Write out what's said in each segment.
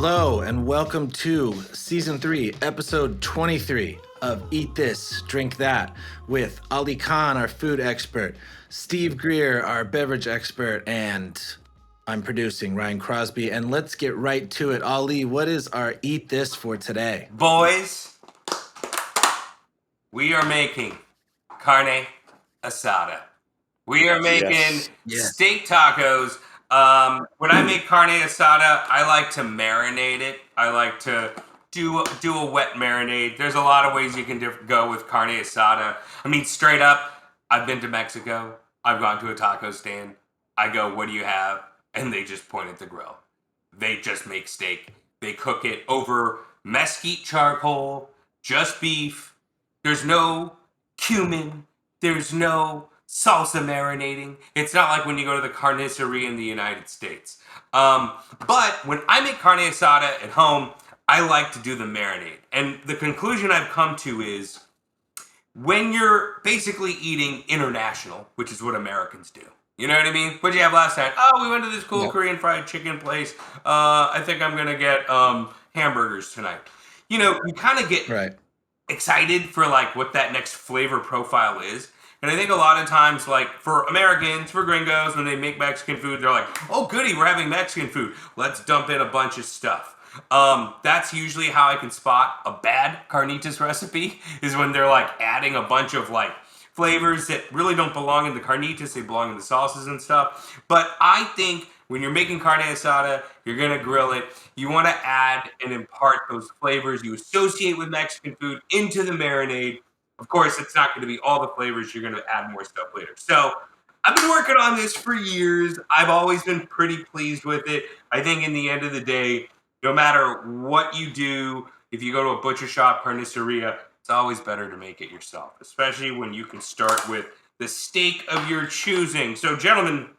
Hello and welcome to Season 3, Episode 23 of Eat This, Drink That with Ali Khan, our food expert, Steve Greer, our beverage expert, and I'm producing Ryan Crosby. And let's get right to it. Ali, what is our Eat This for today? Boys, we are making Carne Asada. We are making steak tacos. When I make Carne Asada, I like to marinate it. I like to do a wet marinade. There's a lot of ways you can go with Carne Asada. I mean, straight up, I've been to Mexico. I've gone to a taco stand. I go, what do you have? And they just point at the grill. They just make steak. They cook it over mesquite charcoal, just beef. There's no cumin. There's no salsa marinating. It's not like when you go to the carniceria in the United States. But when I make carne asada at home, I like to do the marinade. And the conclusion I've come to is when you're basically eating international, which is what Americans do. You know what I mean? What'd you have last night? Oh, we went to this cool Korean fried chicken place. I think I'm going to get hamburgers tonight. You know, you kind of get excited for like what that next flavor profile is. And I think a lot of times, like for Americans, for gringos, when they make Mexican food, they're like, oh goody, we're having Mexican food. Let's dump in a bunch of stuff. That's usually how I can spot a bad carnitas recipe, is when they're like adding a bunch of like flavors that really don't belong in the carnitas, they belong in the sauces and stuff. But I think when you're making carne asada, you're gonna grill it. You want to add and impart those flavors you associate with Mexican food into the marinade. Of course, it's not going to be all the flavors. You're going to add more stuff later. So I've been working on this for years. I've always been pretty pleased with it. I think in the end of the day, no matter what you do, if you go to a butcher shop, carniceria, it's always better to make it yourself, especially when you can start with the steak of your choosing. So, gentlemen,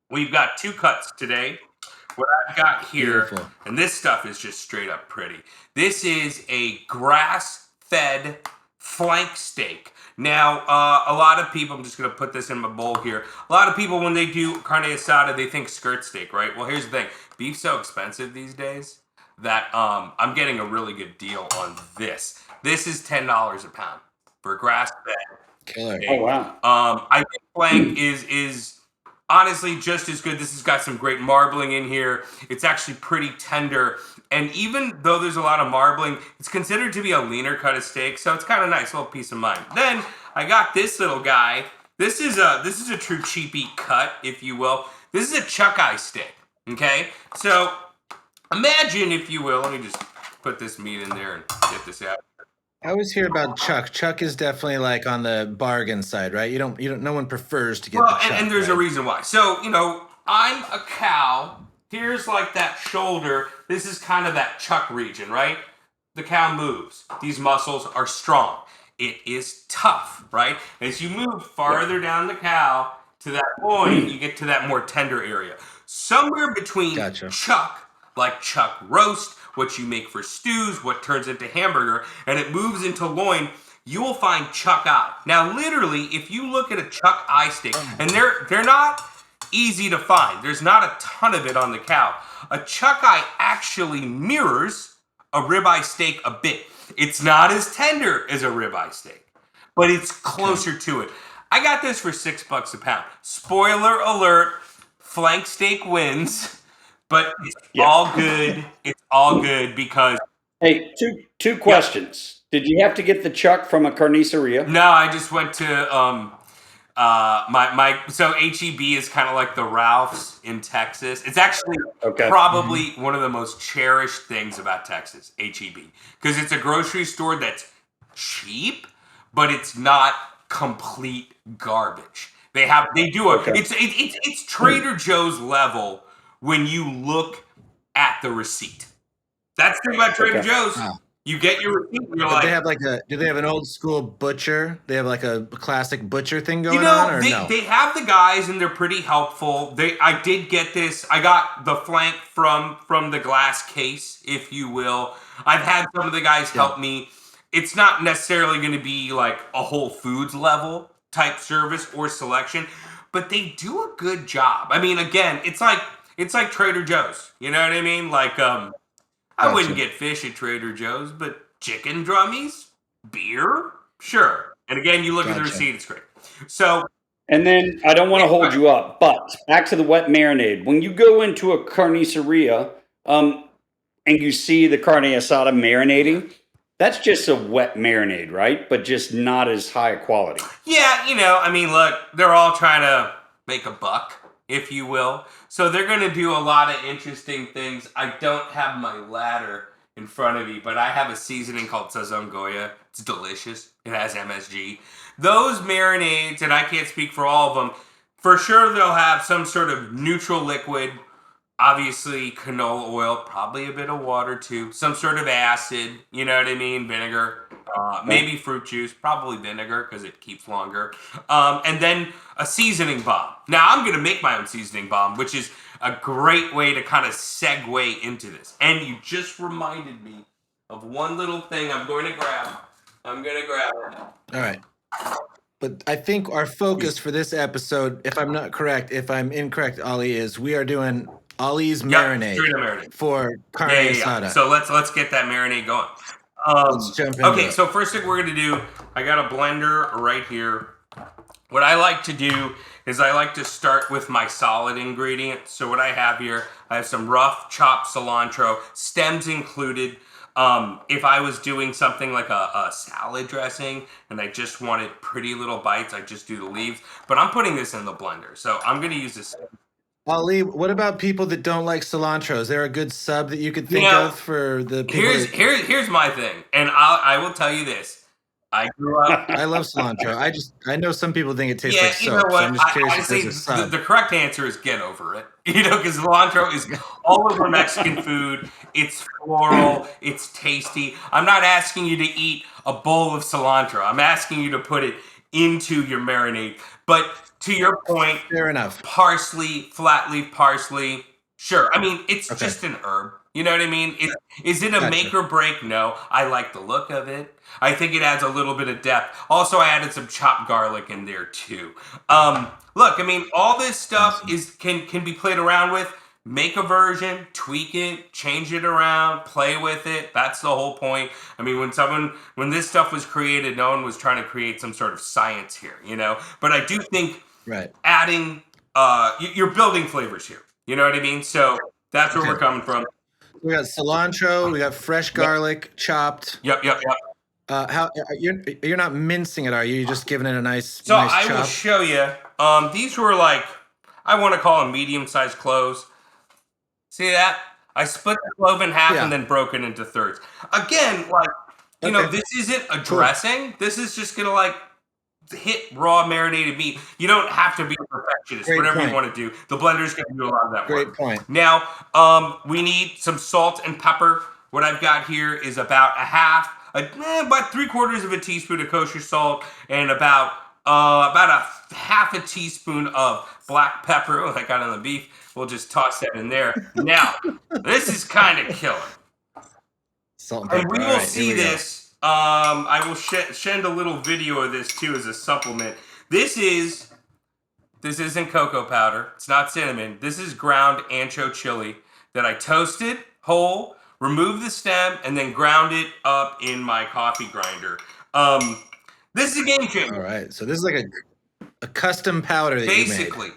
we've got two cuts today. What I've got here, and this stuff is just straight up pretty. This is a grass-fed flank steak. Now, a lot of people, I'm just going to put this in my bowl here. A lot of people, when they do carne asada, they think skirt steak, right? Well, here's the thing. Beef's so expensive these days that I'm getting a really good deal on this. This is $10 a pound for grass-fed steak. Oh, wow. I think flank is honestly just as good. This has got some great marbling in here. It's actually pretty tender. And even though there's a lot of marbling, it's considered to be a leaner cut of steak, so it's kind of nice, a little peace of mind. Then I got this little guy. This is a true cheapy cut, if you will. This is a chuck eye steak. Okay? So imagine, if you will, let me just put this meat in there and get this out. I always hear about chuck. Chuck is definitely like on the bargain side, right? You don't. No one prefers to get the chuck. And there's a reason why. So, you know, I'm a cow. Here's like that shoulder. This is kind of that chuck region, right? The cow moves. These muscles are strong. It is tough, right? As you move farther down the cow to that loin, you get to that more tender area. Somewhere between chuck, like chuck roast, what you make for stews, what turns into hamburger, and it moves into loin, you will find chuck eye. Now, literally, if you look at a chuck eye steak, and they're not easy to find. There's not a ton of it on the cow. A chuck eye actually mirrors a ribeye steak a bit. It's not as tender as a ribeye steak, but it's closer to it. I got this for $6 a pound. Spoiler alert, flank steak wins, but it's all good. It's all good because... Hey, two questions. Did you have to get the chuck from a carniceria? No, I just went to... so H-E-B is kind of like the Ralph's in Texas. It's actually probably one of the most cherished things about Texas, H-E-B, because it's a grocery store that's cheap, but it's not complete garbage. It's Trader Joe's level when you look at the receipt. That's the thing about Trader Joe's. Wow. You get your receipt and you're like... Do they have an old school butcher? They have like a classic butcher thing going on, or no? They have the guys and they're pretty helpful. I did get this. I got the flank from the glass case, if you will. I've had some of the guys help me. It's not necessarily going to be like a Whole Foods level type service or selection, but they do a good job. I mean, again, it's like Trader Joe's. You know what I mean? Like, I wouldn't get fish at Trader Joe's, but chicken drummies, beer, sure. And again, you look at the receipt; it's great. So. And then I don't want to hold you up, but back to the wet marinade. When you go into a carniceria and you see the carne asada marinating, that's just a wet marinade, right? But just not as high quality. Yeah, I mean, look, they're all trying to make a buck, if you will. So they're going to do a lot of interesting things. I don't have my ladder in front of me, but I have a seasoning called Sazon Goya. It's delicious. It has MSG. Those marinades, and I can't speak for all of them, for sure they'll have some sort of neutral liquid, obviously canola oil, probably a bit of water too, some sort of acid, you know what I mean, vinegar, maybe fruit juice, probably vinegar because it keeps longer, and then a seasoning bomb. Now I'm going to make my own seasoning bomb, which is a great way to kind of segue into this. And you just reminded me of one little thing I'm going to grab. I'm going to grab it. All right. But I think our focus for this episode, if I'm not correct, if I'm incorrect, Ollie, is we are doing Ollie's marinade for carne asada. So let's get that marinade going. Let's jump into it. So first thing we're going to do, I got a blender right here. What I like to do is I like to start with my solid ingredients. So what I have here, I have some rough chopped cilantro, stems included. If I was doing something like a salad dressing and I just wanted pretty little bites, I just do the leaves. But I'm putting this in the blender, so I'm going to use this. Ali, what about people that don't like cilantro? Is there a good sub that you could think of for the people? Here's my thing, and I will tell you this. I grew up. I love cilantro. I know some people think it tastes like soap. You know what? So I'm just curious if say there's a sub. The correct answer is get over it. Because cilantro is all over Mexican food. It's floral. It's tasty. I'm not asking you to eat a bowl of cilantro. I'm asking you to put it into your marinade. But to your point, fair enough. Parsley, flat leaf parsley. Sure. I mean, it's just an herb. You know what I mean? Is it a make or break? No. I like the look of it. I think it adds a little bit of depth. Also, I added some chopped garlic in there too. Look, I mean, all this stuff can be played around with. Make a version, tweak it, change it around, play with it. That's the whole point. I mean, when this stuff was created, no one was trying to create some sort of science here, But I do think adding, you're building flavors here. You know what I mean? So that's where we're coming from. We got cilantro. We got fresh garlic, chopped. Yep. How you're not mincing it, are you? You're just giving it a nice chop? I will show you. These were like, I want to call them medium-sized cloves. See that? I split the clove in half and then broke it into thirds. Again, like, this isn't a dressing. This is just gonna like hit raw marinated meat. You don't have to be a perfectionist. Whatever you want to do, the blender's going to do a lot of that work. Great point. Now, we need some salt and pepper. What I've got here is about about 3/4 of a teaspoon of kosher salt and about a half a teaspoon of black pepper. Oh, I got on the beef. We'll just toss that in there. Now, this is kind of killer. Salt and pepper. And we will see this. I will send a little video of this too as a supplement. This isn't cocoa powder. It's not cinnamon. This is ground ancho chili that I toasted whole, removed the stem, and then ground it up in my coffee grinder. This is a game changer. All right. So this is like a custom powder that basically,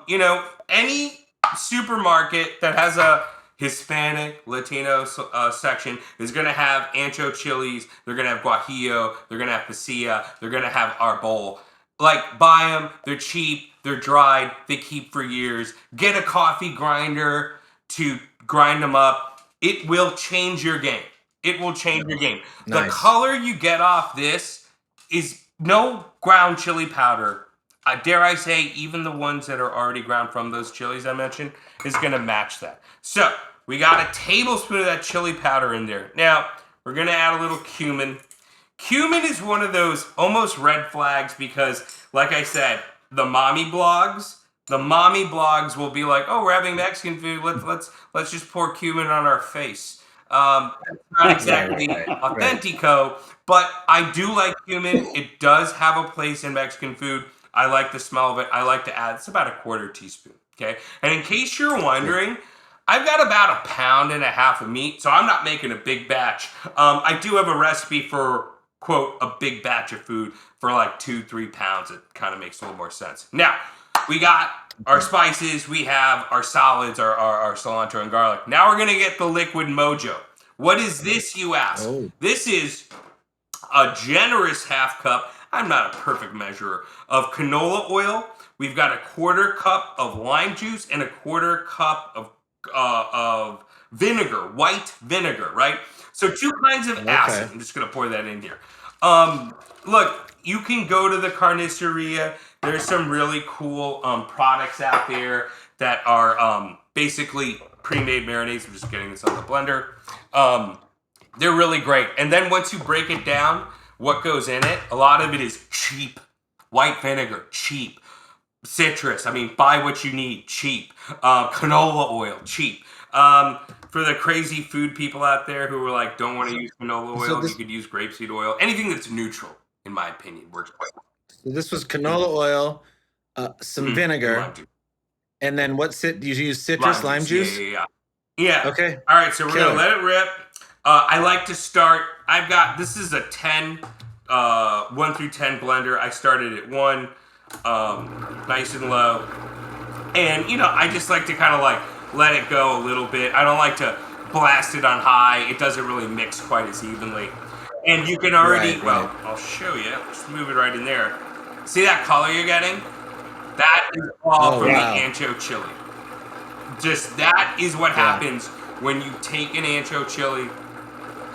you made. Any supermarket that has a Hispanic, Latino section is going to have ancho chilies. They're going to have guajillo. They're going to have pasilla. They're going to have arbol. Like, buy them. They're cheap. They're dried. They keep for years. Get a coffee grinder to grind them up. It will change your game. It will change your game. Nice. The color you get off this is no ground chili powder. Dare I say, even the ones that are already ground from those chilies I mentioned is going to match that. So, we got a tablespoon of that chili powder in there. Now, we're going to add a little cumin. Cumin is one of those almost red flags because, like I said, the mommy blogs will be like, oh, we're having Mexican food. Let's just pour cumin on our face. Not exactly authentico, but I do like cumin. It does have a place in Mexican food. I like the smell of it. I like to add, it's about 1/4 teaspoon, okay? And in case you're wondering, I've got about 1.5 pounds of meat, so I'm not making a big batch. I do have a recipe for, quote, a big batch of food for like 2-3 pounds. It kind of makes a little more sense. Now, we got our spices, we have our solids, our cilantro and garlic. Now we're going to get the liquid Mojo. What is this, you ask? Oh. This is a generous 1/2 cup. I'm not a perfect measurer of canola oil. We've got a 1/4 cup of lime juice and a 1/4 cup of vinegar, white vinegar, right? So 2 kinds of acid. I'm just gonna pour that in here. Look, you can go to the carniceria. There's some really cool products out there that are basically pre-made marinades. I'm just getting this on the blender. They're really great. And then once you break it down, what goes in it, a lot of it is cheap. White vinegar, cheap. Citrus, I mean, buy what you need, cheap. Canola oil, cheap. For the crazy food people out there who are like, don't want to use canola oil, you could use grapeseed oil. Anything that's neutral, in my opinion, works quite well. So this was canola oil, some vinegar, and then you use citrus, lime juice? Yeah. Okay. All right, so we're going to let it rip. I like to start, this is a 10, 1 through 10 blender. I started at 1, nice and low. And, I just like to kind of like let it go a little bit. I don't like to blast it on high. It doesn't really mix quite as evenly. And you can already, I'll show you. Just move it right in there. See that color you're getting? That is all from the ancho chili. Just that is what happens when you take an ancho chili,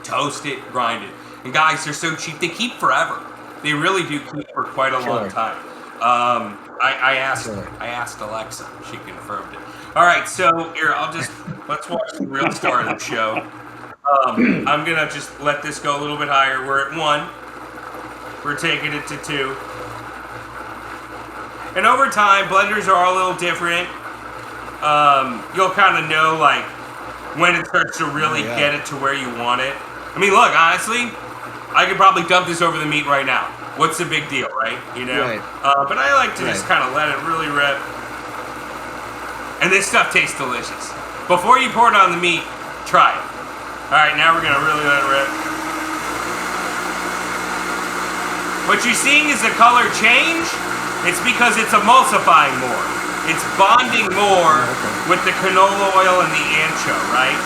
toast it, grind it. And guys, they're so cheap. They keep forever. They really do keep for quite a long time. I asked Alexa. She confirmed it. All right, so here, let's watch the real star of the show. I'm going to just let this go a little bit higher. We're at 1. We're taking it to 2. And over time, blenders are all a little different. You'll kind of know, like, when it starts to really get it to where you want it. I mean, look, honestly, I could probably dump this over the meat right now. What's the big deal, right? But I like to just kind of let it really rip. And this stuff tastes delicious. Before you pour it on the meat, try it. All right, now we're going to really let it rip. What you're seeing is the color change. It's because it's emulsifying more. It's bonding more with the canola oil and the ancho, right?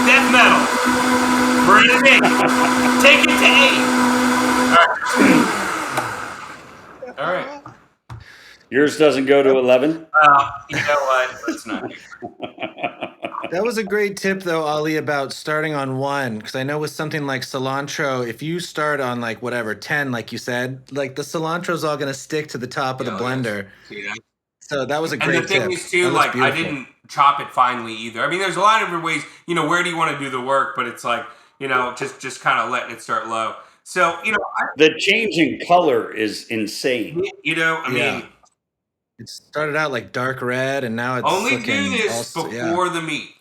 Death metal. We're in an 8. Take it to 8. All right. Yours doesn't go to 11? You know what? Let's not do That was a great tip, though, Ali, about starting on 1. Because I know with something like cilantro, if you start on, like, whatever, 10, like you said, like, the cilantro's all going to stick to the top of the blender. So that was a great tip. And the thing is, too, like, I didn't chop it finely either. I mean, there's a lot of different ways, where do you want to do the work? But it's like, just kind of letting it start low. So, the change in color is insane. I mean... It started out like dark red, and now it's only looking do this before the meat.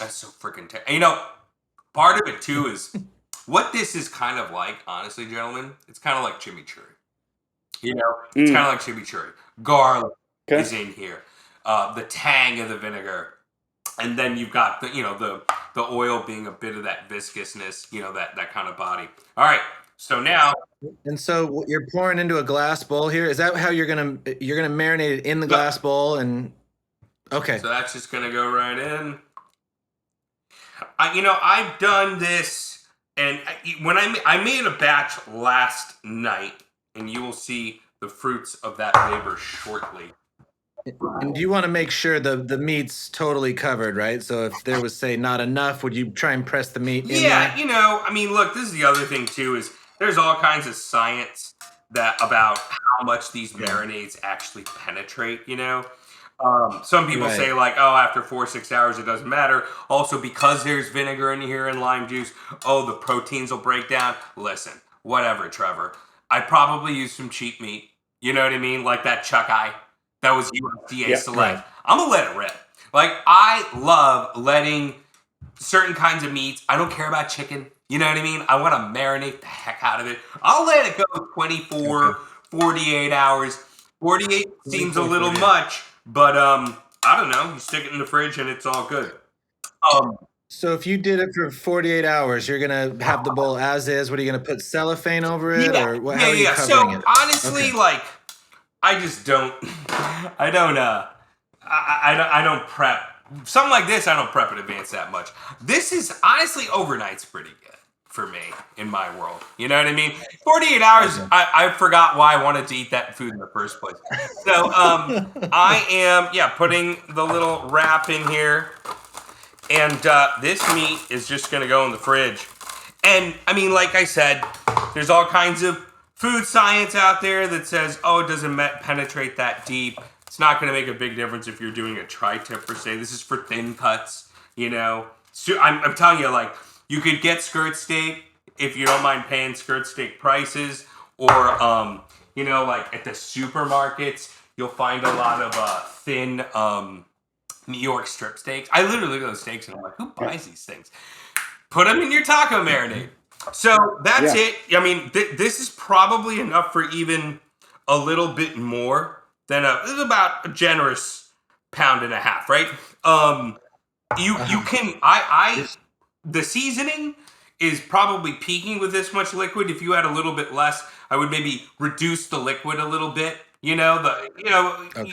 That's so freaking terrible. Part of it too is what this is kind of like. Honestly, gentlemen, it's kind of like chimichurri. It's kind of like chimichurri. Garlic is in here. The tang of the vinegar, and then you've got the oil being a bit of that viscousness. That kind of body. All right. So now, and so you're pouring into a glass bowl here. Is that how you're gonna marinate it in the glass bowl? And okay, so that's just gonna go right in. I've done this, and when I made a batch last night, and you will see the fruits of that labor shortly. And you want to make sure the meat's totally covered, right? So if there was, say, not enough, would you try and press the meat in there? Yeah, I mean, look, this is the other thing too, is there's all kinds of science about how much these marinades actually penetrate, Some people say, like, oh, after 4 or 6 hours, it doesn't matter. Also, because there's vinegar in here and lime juice, the proteins will break down. Listen, whatever, Trevor. I probably use some cheap meat. You know what I mean? Like that chuck eye. That was USDA Select. Right. I'm going to let it rip. Like, I love letting certain kinds of meats. I don't care about chicken. You know what I mean? I want to marinate the heck out of it. I'll let it go 24, 48 hours. 48 seems a little much, but I don't know. You stick it in the fridge and it's all good. So if you did it for 48 hours, you're gonna have the bowl as is. What are you gonna put cellophane over it, or what? How are you covering it? Honestly, like, I just don't. I don't prep something like this. I don't prep in advance that much. This is honestly overnight's pretty good for me in my world. You know what I mean? 48 hours. I forgot why I wanted to eat that food in the first place. So I am putting the little wrap in here, and this meat is just gonna go in the fridge. And I mean, like I said, there's all kinds of food science out there that says, oh, it doesn't penetrate that deep. It's not going to make a big difference if you're doing a tri-tip per se. This is for thin cuts, you know. So I'm telling you, like, you could get skirt steak if you don't mind paying skirt steak prices, or you know, like at the supermarkets, you'll find a lot of thin New York strip steaks. I literally look at those steaks and I'm like, who buys these things? Put them in your taco marinade. So that's it. I mean, this is probably enough for even a little bit more than this is about a generous pound and a half, right? You can the seasoning is probably peaking with this much liquid. If you had a little bit less, I would maybe reduce the liquid a little bit. You know,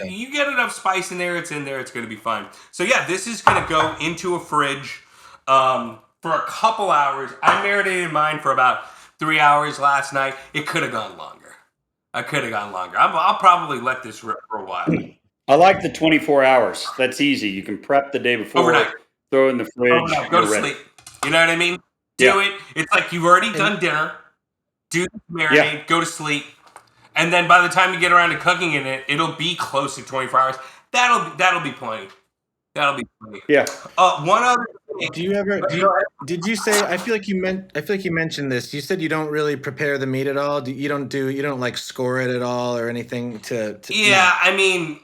you get enough spice in there, it's going to be fine. So yeah, this is going to go into a fridge for a couple hours. I marinated mine for about 3 hours last night. It could have gone longer. I'll probably let this rip for a while. I like the 24 hours. That's easy. You can prep the day before, overnight, throw it in the fridge, overnight. Go to sleep. You know what I mean? Do it. It's like you've already done dinner. Do the marinade. Go to sleep. And then by the time you get around to cooking in it, it'll be close to 24 hours. That'll be plenty. Yeah. One other thing. Did you say? I feel like you mentioned this. You said you don't really prepare the meat at all. You don't like score it at all or anything to yeah, no. I mean,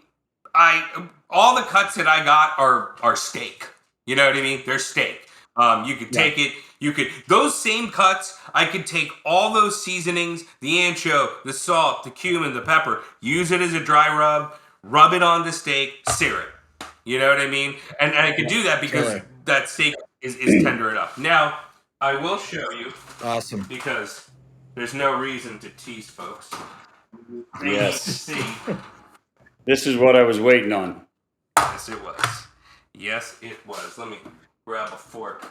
all the cuts that I got are steak. You know what I mean? They're steak. You could take it. Those same cuts. I could take all those seasonings, the ancho, the salt, the cumin, the pepper, use it as a dry rub it on the steak, sear it. You know what I mean? And I could do that because that steak is tender enough. Now, I will show you. Awesome. Because there's no reason to tease folks. They need to see. This is what I was waiting on. Yes, it was. Let me grab a fork.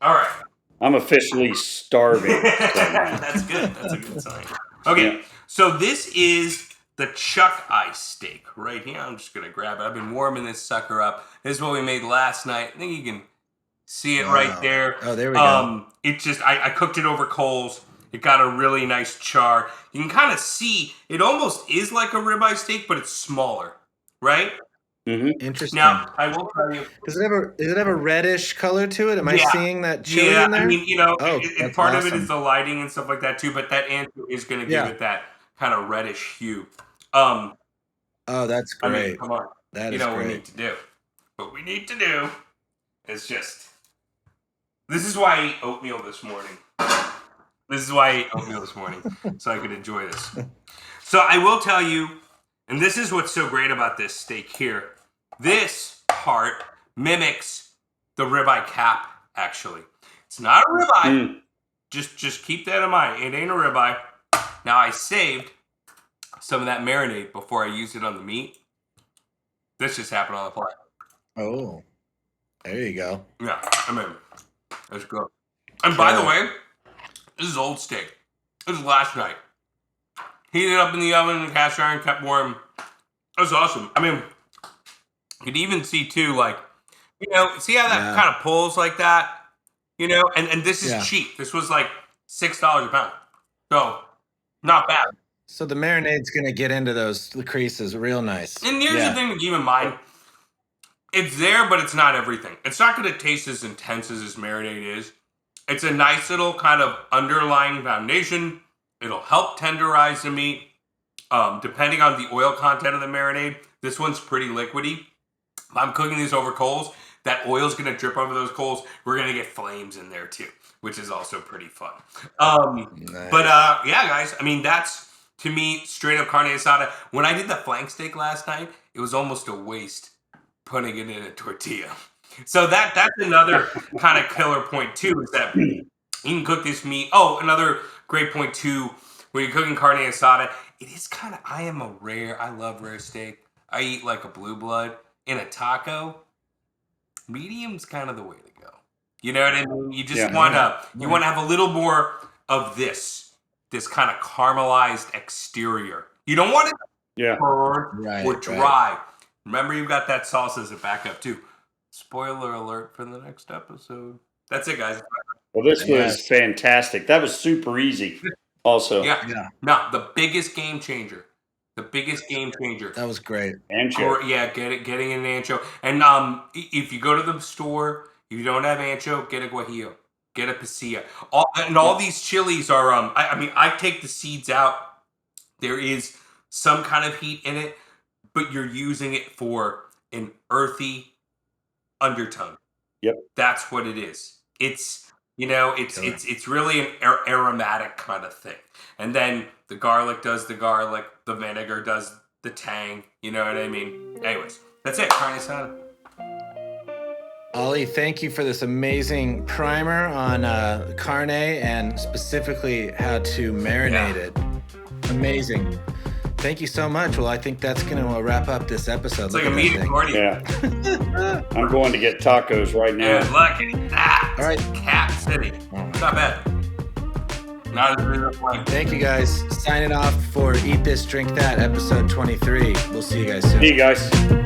All right. I'm officially starving. That's good. That's a good sign. Okay, so this is the chuck ice steak right here. I'm just gonna grab it. I've been warming this sucker up. This is what we made last night. I think you can see it right there. Oh, there we go. It just I cooked it over coals. It got a really nice char. You can kind of see it almost is like a ribeye steak, but it's smaller, right? Mm-hmm. Interesting. Now I will tell you. Does it have a reddish color to it? Am I seeing that chili in there? I mean, you know, part of it is the lighting and stuff like that too. But that ancho is going to give it that kind of reddish hue. Oh, that's great. I mean, come on. That is great. what we need to do. What we need to do is just. This is why I ate oatmeal this morning. So I could enjoy this. So I will tell you, and this is what's so great about this steak here. This part mimics the ribeye cap, actually. It's not a ribeye. Just keep that in mind. It ain't a ribeye. Now, I saved some of that marinade before I used it on the meat. This just happened on the fly. Oh, there you go. Yeah, I mean, let's go. And by the way, this is old steak. This is last night. Heated it up in the oven in the cast iron, kept warm. That was awesome. I mean, you could even see too, like, you know, see how that kind of pulls like that? You know, and this is cheap. This was like $6 a pound. So, not bad. So the marinade's going to get into those creases real nice. And here's the thing to keep in mind. It's there, but it's not everything. It's not going to taste as intense as this marinade is. It's a nice little kind of underlying foundation. It'll help tenderize the meat. Depending on the oil content of the marinade, this one's pretty liquidy. If I'm cooking these over coals, that oil's going to drip over those coals. We're going to get flames in there too, which is also pretty fun. Nice. But yeah, guys, I mean, that's to me, straight up carne asada. When I did the flank steak last night, it was almost a waste putting it in a tortilla. So that's another kind of killer point too, is that you can cook this meat. Oh, another great point too, when you're cooking carne asada, it is kind of, I love rare steak. I eat like a blue blood. In a taco, medium's kind of the way to go. You know what I mean? You just want to have a little more of this kind of caramelized exterior. You don't want it burnt or dry. Right. Remember, you've got that sauce as a backup too. Spoiler alert for the next episode. That's it, guys. Well, this was fantastic. That was super easy. Also, no, the biggest game changer. The biggest game changer. That was great. Ancho. Getting an ancho. And if you go to the store, if you don't have ancho, get a guajillo. Get a pasilla. All these chilies are, I take the seeds out. There is some kind of heat in it, but you're using it for an earthy undertone. Yep. That's what it is. It's it's really an aromatic kind of thing. And then the garlic does the garlic, the vinegar does the tang, you know what I mean? Anyways, that's it, carne asada. Ollie, thank you for this amazing primer on carne and specifically how to marinate it. Amazing. Thank you so much. Well, I think that's going to wrap up this episode. It's like a meeting party. Yeah. I'm going to get tacos right now. Good luck at that. All right. Cap City. It's not bad. Not as big a point. Thank you, guys. Signing off for Eat This, Drink That, episode 23. We'll see you guys soon. See you guys.